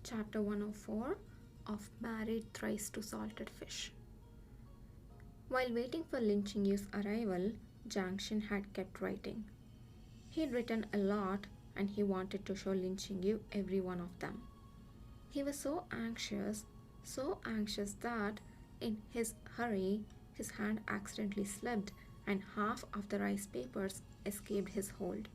Chapter 104 of Married Thrice to Salted Fish. While waiting for Lin Qingyu's arrival, Jiang Shen had kept writing. He'd written a lot and he wanted to show Lin Qingyu every one of them. He was so anxious that in his hurry, his hand accidentally slipped and half of the rice papers escaped his hold.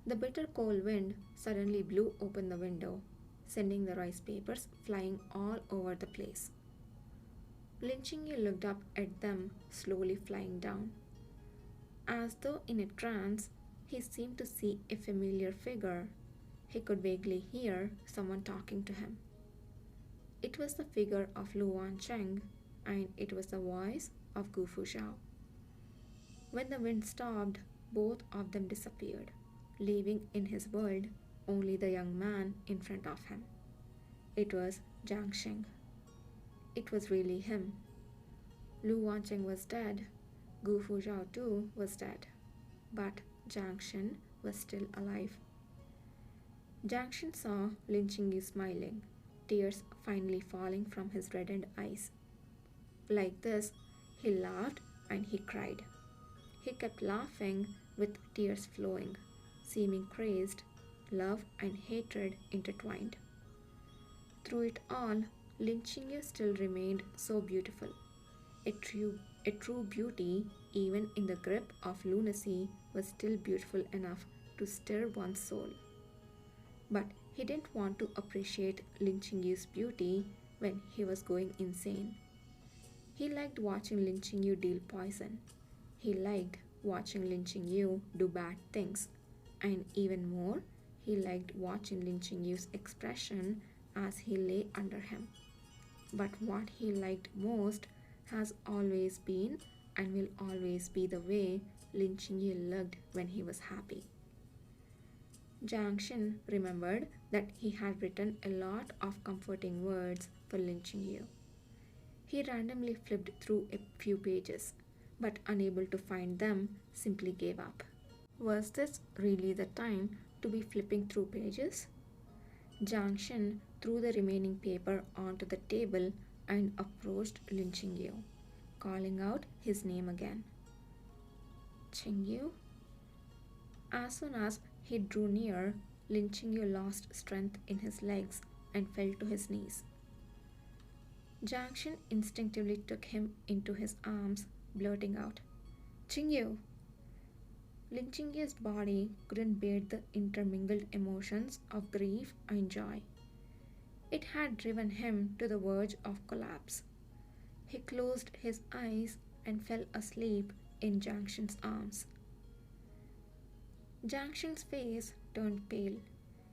The bitter cold wind suddenly blew open the window, sending the rice papers flying all over the place. Lin Qingyu looked up at them slowly flying down. As though in a trance, he seemed to see a familiar figure. He could vaguely hear someone talking to him. It was the figure of Lu Wancheng, and it was the voice of Gu Fuzhao. When the wind stopped, both of them disappeared, leaving in his world only the young man in front of him. It was Jiang Shen. It was really him. Lu Wancheng was dead. Gu Fuzhao too was dead. But Jiang Shen was still alive. Jiang Shen saw Lin Qingyu smiling, tears finally falling from his reddened eyes. Like this, he laughed and he cried. He kept laughing with tears flowing, seeming crazed, love and hatred intertwined. Through it all, Lin Qingyu still remained so beautiful. A true beauty, even in the grip of lunacy, was still beautiful enough to stir one's soul. But he didn't want to appreciate Lin Qingyu's beauty when he was going insane. He liked watching Lin Qingyu deal poison. He liked watching Lin Qingyu do bad things. And even more, he liked watching Lin Qingyu's expression as he lay under him. But what he liked most has always been and will always be the way Lin Qingyu looked when he was happy. Jiang Shen remembered that he had written a lot of comforting words for Lin Qingyu. He randomly flipped through a few pages, but unable to find them, simply gave up. Was this really the time to be flipping through pages? Jiang Shen threw the remaining paper onto the table and approached Lin Qingyu, calling out his name again. Qingyu? As soon as he drew near, Lin Qingyu lost strength in his legs and fell to his knees. Jiang Shen instinctively took him into his arms, blurting out, Qingyu! Lin Qingyu's body couldn't bear the intermingled emotions of grief and joy. It had driven him to the verge of collapse. He closed his eyes and fell asleep in Jiang Shen's arms. Jiang Shen's face turned pale.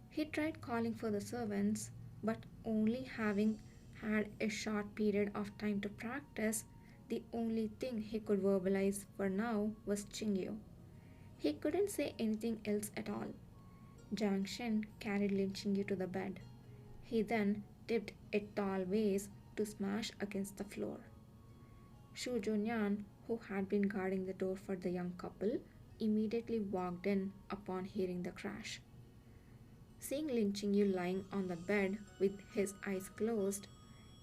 He tried calling for the servants, but only having had a short period of time to practice, the only thing he could verbalize for now was Qingyu. He couldn't say anything else at all. Jiang Shen carried Lin Qingyu to the bed. He then tipped a tall vase to smash against the floor. Shu Junyan, who had been guarding the door for the young couple, immediately walked in upon hearing the crash. Seeing Lin Qingyu lying on the bed with his eyes closed,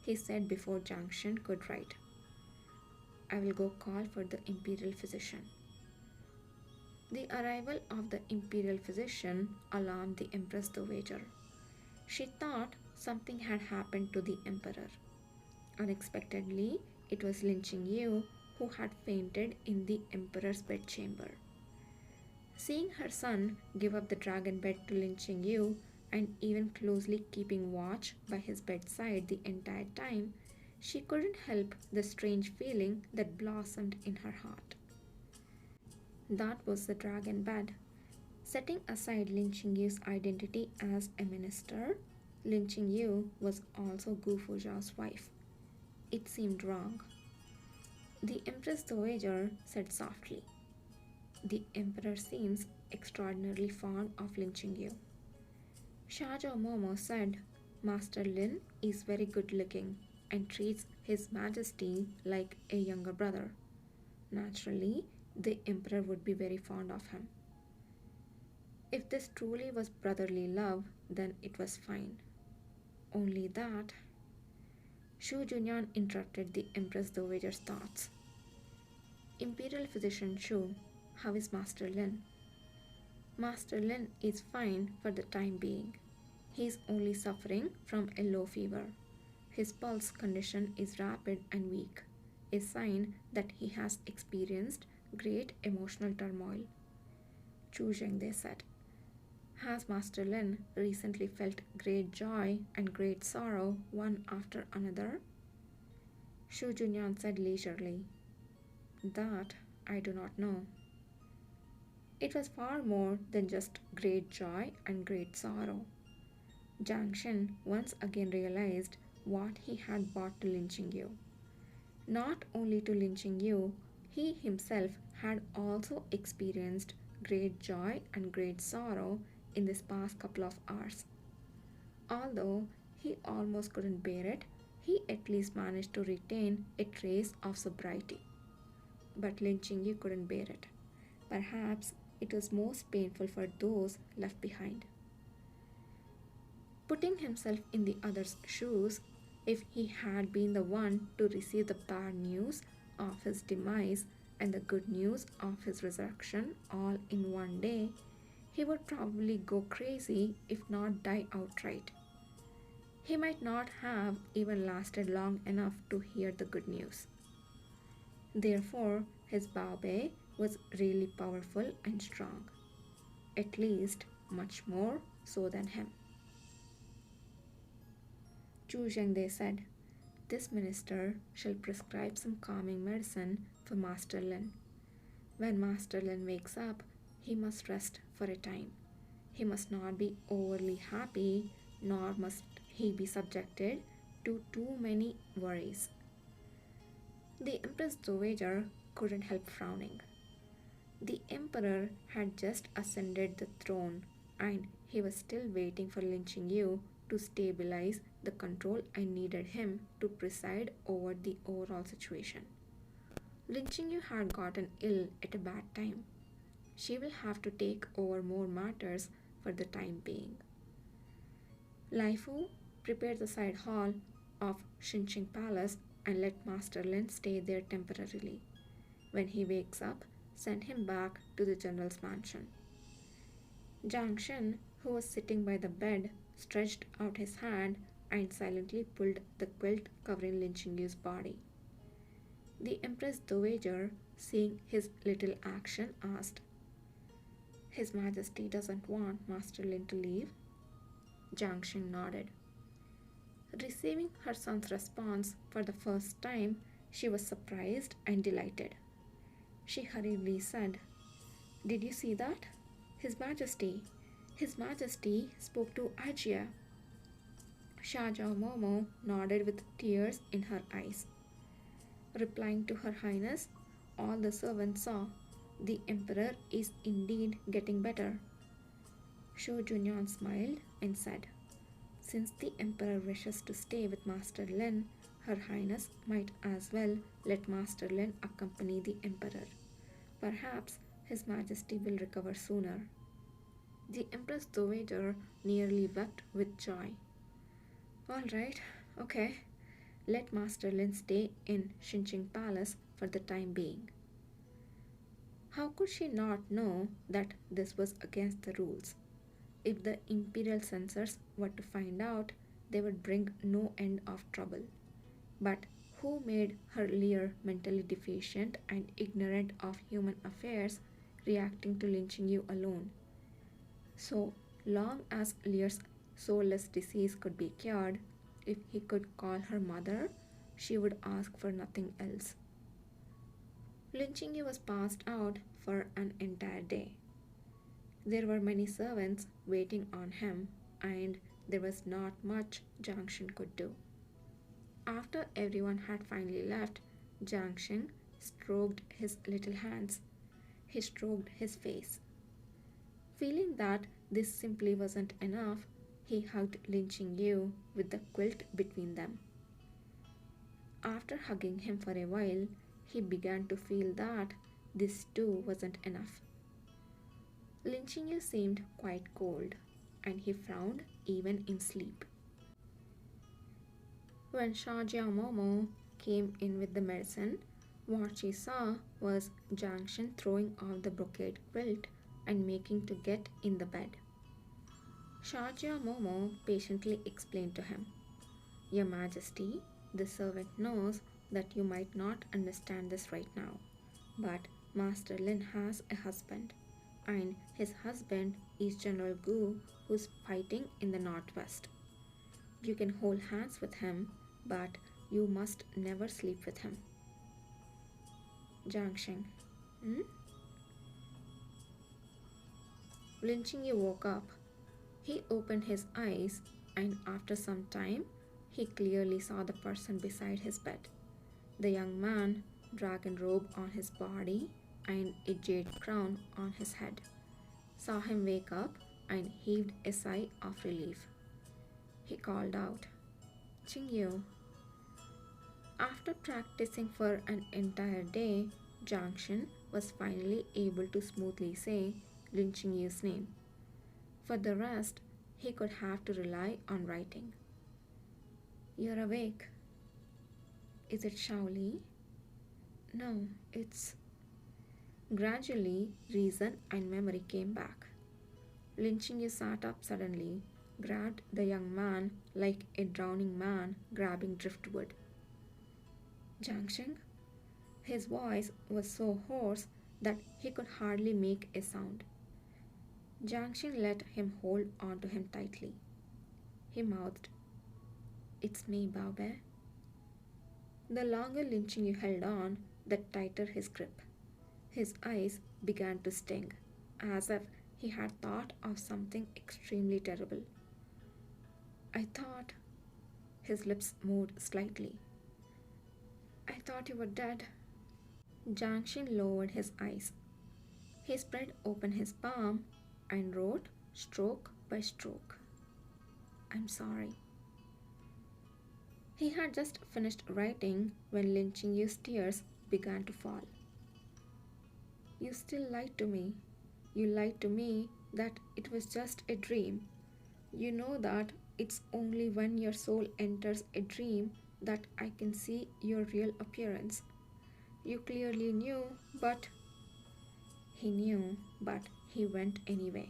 he said before Jiang Shen could write, I will go call for the imperial physician. The arrival of the imperial physician alarmed the Empress Dowager. She thought something had happened to the emperor. Unexpectedly, it was Lin Qingyu who had fainted in the emperor's bedchamber. Seeing her son give up the dragon bed to Lin Qingyu and even closely keeping watch by his bedside the entire time, she couldn't help the strange feeling that blossomed in her heart. That was the dragon bed. Setting aside Lin Qingyu's identity as a minister, Lin Qingyu was also Gu Fuzhao's wife. It seemed wrong. The Empress Dowager said softly, the emperor seems extraordinarily fond of Lin Qingyu. Xiaozhou Momo said, Master Lin is very good looking and treats His Majesty like a younger brother. Naturally, the emperor would be very fond of him. If this truly was brotherly love, then it was fine. Only that Shu Junyan interrupted the Empress Dowager's thoughts. Imperial physician Shu, how is Master Lin? Master Lin is fine for the time being. He is only suffering from a low fever. His pulse condition is rapid and weak, a sign that he has experienced great emotional turmoil. Chu Zhengde said. Has Master Lin recently felt great joy and great sorrow one after another? Shu Junyan said leisurely. That I do not know. It was far more than just great joy and great sorrow. Jiang Shen once again realized what he had brought to Lin Qingyu. Not only to Lin Qingyu, he himself had also experienced great joy and great sorrow in this past couple of hours. Although he almost couldn't bear it, he at least managed to retain a trace of sobriety. But Lin Qingyu couldn't bear it. Perhaps it was most painful for those left behind. Putting himself in the other's shoes, if he had been the one to receive the bad news of his demise and the good news of his resurrection all in one day, he would probably go crazy if not die outright. He might not have even lasted long enough to hear the good news. Therefore, his Baobei was really powerful and strong, at least much more so than him. Chu Zhengde said, This minister shall prescribe some calming medicine for Master Lin. When Master Lin wakes up, he must rest for a time. He must not be overly happy, nor must he be subjected to too many worries. The Empress Dowager couldn't help frowning. The Emperor had just ascended the throne, and he was still waiting for Lin Qingyu to stabilize the control and needed him to preside over the overall situation. Lin Qingyu had gotten ill at a bad time. She will have to take over more matters for the time being. Lai Fu prepared the side hall of Xinqing Palace and let Master Lin stay there temporarily. When he wakes up, send him back to the general's mansion. Jiang Shen, who was sitting by the bed, stretched out his hand and silently pulled the quilt covering Lin Qingyu's body. The Empress Dowager, seeing his little action, asked, His Majesty doesn't want Master Lin to leave? Jiang Shen nodded. Receiving her son's response for the first time, she was surprised and delighted. She hurriedly said, Did you see that? His Majesty spoke to Ajia. Xiaozhou Momo nodded with tears in her eyes. Replying to Her Highness, all the servants saw, the Emperor is indeed getting better. Shu Junyan smiled and said, Since the Emperor wishes to stay with Master Lin, Her Highness might as well let Master Lin accompany the Emperor. Perhaps His Majesty will recover sooner. The Empress Dowager nearly wept with joy. All right, okay. Let Master Lin stay in Xinqing Palace for the time being. How could she not know that this was against the rules? If the imperial censors were to find out, they would bring no end of trouble. But who made her Lear mentally deficient and ignorant of human affairs, reacting to Lin Qingyu alone? So long as Lear's soulless disease could be cured, if he could call her mother, she would ask for nothing else. Lin Qingyu was passed out for an entire day. There were many servants waiting on him, and there was not much Jiang Shen could do. After everyone had finally left, Jiang Shen stroked his little hands. He stroked his face. Feeling that this simply wasn't enough, he hugged Lin Qingyu with the quilt between them. After hugging him for a while, he began to feel that this too wasn't enough. Lin Qingyu seemed quite cold, and he frowned even in sleep. When Shajiamomo came in with the medicine, what she saw was Jiangshan throwing off the brocade quilt and making to get in the bed. Shajiamomo patiently explained to him, Your Majesty, the servant knows that you might not understand this right now, but Master Lin has a husband, and his husband is General Gu, who's fighting in the northwest. You can hold hands with him, but you must never sleep with him. Jiang Sheng. Hmm? Lin Qingyu woke up. He opened his eyes, and after some time, he clearly saw the person beside his bed. The young man, dragon robe on his body and a jade crown on his head, saw him wake up and heaved a sigh of relief. He called out, Qingyu. After practicing for an entire day, Jiang Shen was finally able to smoothly say Lin Qingyu's name. For the rest, he could have to rely on writing. You're awake. Is it Shaoli? No, it's. Gradually, reason and memory came back. Lin Qingyu sat up suddenly, grabbed the young man like a drowning man grabbing driftwood. Jiang Sheng? His voice was so hoarse that he could hardly make a sound. Jiang Sheng let him hold on to him tightly. He mouthed, It's me, Baobei. The longer Lin Qingyu held on, the tighter his grip. His eyes began to sting, as if he had thought of something extremely terrible. I thought. His lips moved slightly. I thought you were dead. Jiang Sheng lowered his eyes. He spread open his palm and wrote stroke by stroke. I'm sorry. He had just finished writing when Lin Qingyu's tears began to fall. You still lied to me. You lied to me that it was just a dream. You know that it's only when your soul enters a dream that I can see your real appearance. You clearly knew, but. He knew, but he went anyway.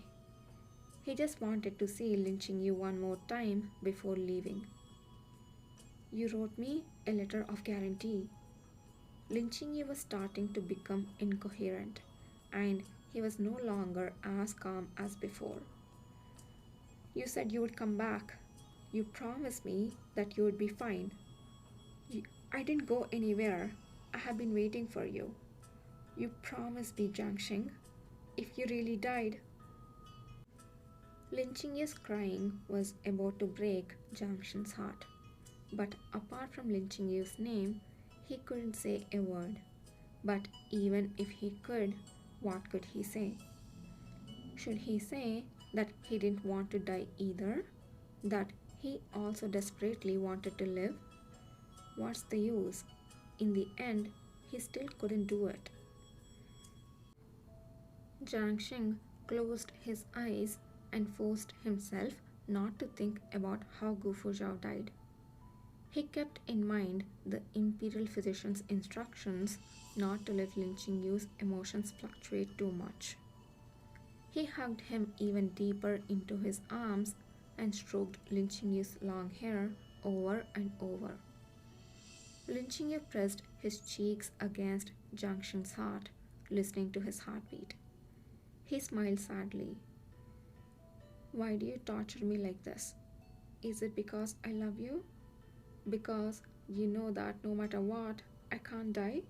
He just wanted to see Lin Qingyu one more time before leaving. You wrote me a letter of guarantee. Lin Qingyu was starting to become incoherent, and he was no longer as calm as before. You said you would come back. You promised me that you would be fine. I didn't go anywhere. I have been waiting for you. You promised me, Jiang Sheng. If you really died. Lin Qingyu's crying was about to break Jiang Shen's heart. But apart from Lin Qingyu's name, he couldn't say a word. But even if he could, what could he say? Should he say that he didn't want to die either? That he also desperately wanted to live? What's the use? In the end, he still couldn't do it. Jiang Sheng closed his eyes and forced himself not to think about how Gu Fuzhao died. He kept in mind the imperial physician's instructions not to let Lin Qingyu's emotions fluctuate too much. He hugged him even deeper into his arms and stroked Lin Qingyu's long hair over and over. Lin Qingyu pressed his cheeks against Jiang Sheng's heart, listening to his heartbeat. He smiled sadly. Why do you torture me like this? Is it because I love you? Because you know that no matter what, I can't die?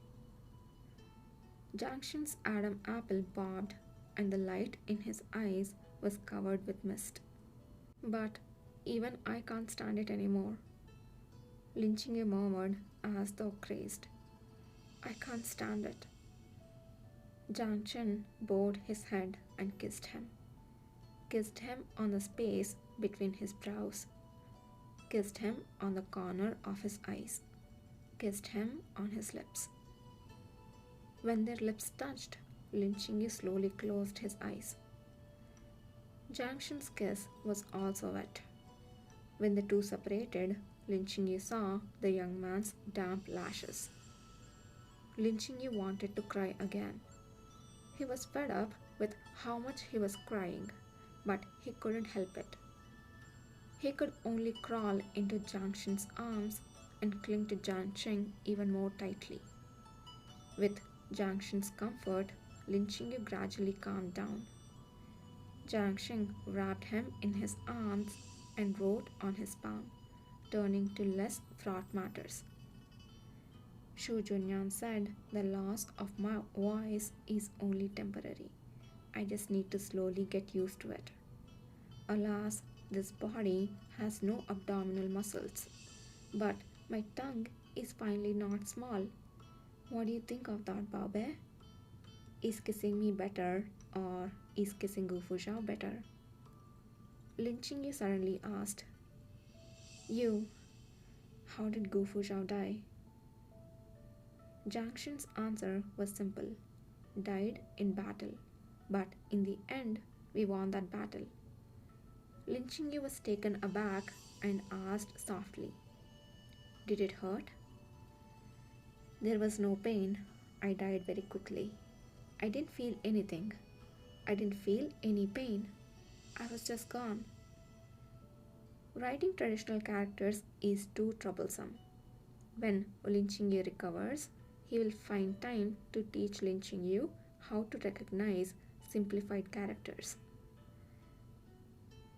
Jiang Sheng's Adam apple bobbed, and the light in his eyes was covered with mist. But even I can't stand it anymore. Lin Qingyu murmured as though crazed. I can't stand it. Jiang Shen bowed his head and kissed him. Kissed him on the space between his brows. Kissed him on the corner of his eyes. Kissed him on his lips. When their lips touched, Lin Qingyu slowly closed his eyes. Jiang Shen's kiss was also wet. When the two separated, Lin Qingyu saw the young man's damp lashes. Lin Qingyu wanted to cry again. He was fed up with how much he was crying, but he couldn't help it. He could only crawl into Jiang Shen's arms and cling to Jiang Shen even more tightly. With Jiang Shen's comfort, Lin Qingyu gradually calmed down. Jiang Shen wrapped him in his arms and wrote on his palm, turning to less fraught matters. Shu Junyan said, "The loss of my voice is only temporary. I just need to slowly get used to it. Alas, this body has no abdominal muscles, but my tongue is finally not small. What do you think of that, Babe? Is kissing me better, or is kissing Gu Fuzhao better?" Lin Qingyu suddenly asked, "You, how did Gu Fuzhao die?" Jiang Shen's answer was simple: "Died in battle, but in the end, we won that battle." Lin Qingyu was taken aback and asked softly, "Did it hurt?" "There was no pain. I died very quickly. I didn't feel anything. I didn't feel any pain. I was just gone." Writing traditional characters is too troublesome. When Lin Qingyu recovers, he will find time to teach Lin Qingyu how to recognize simplified characters.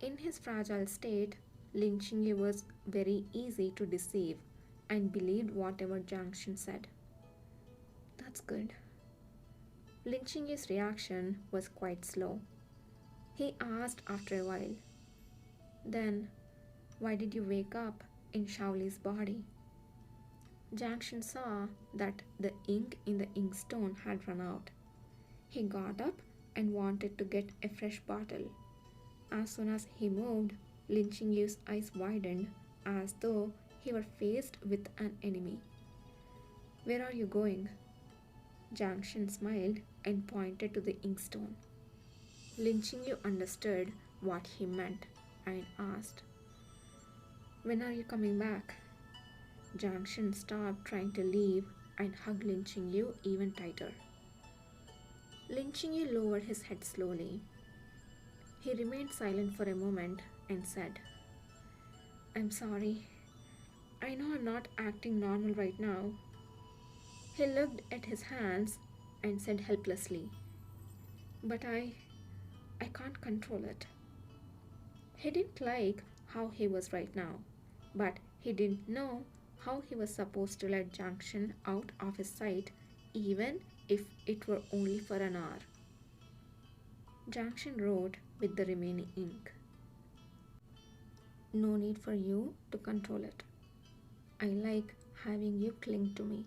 In his fragile state, Lin Qingyu was very easy to deceive and believed whatever Jiang Shen said. "That's good." Lin Qingyu's reaction was quite slow. He asked after a while, "Then, why did you wake up in Shaoli's body?" Jiang Shen saw that the ink in the inkstone had run out. He got up and wanted to get a fresh bottle. As soon as he moved, Lin Qingyu's eyes widened as though he were faced with an enemy. "Where are you going?" Jiang Shen smiled and pointed to the inkstone. Lin Qingyu understood what he meant and asked, "When are you coming back?" Jiang Shen stopped trying to leave and hugged Lin Qingyu even tighter. Lin Qingyu lowered his head slowly. He remained silent for a moment and said, "I'm sorry. I know I'm not acting normal right now." He looked at his hands and said helplessly, "But I can't control it." He didn't like how he was right now, but he didn't know how he was supposed to let Jiang Shen out of his sight, even if it were only for an hour. Jiang Shen wrote with the remaining ink, "No need for you to control it. I like having you cling to me."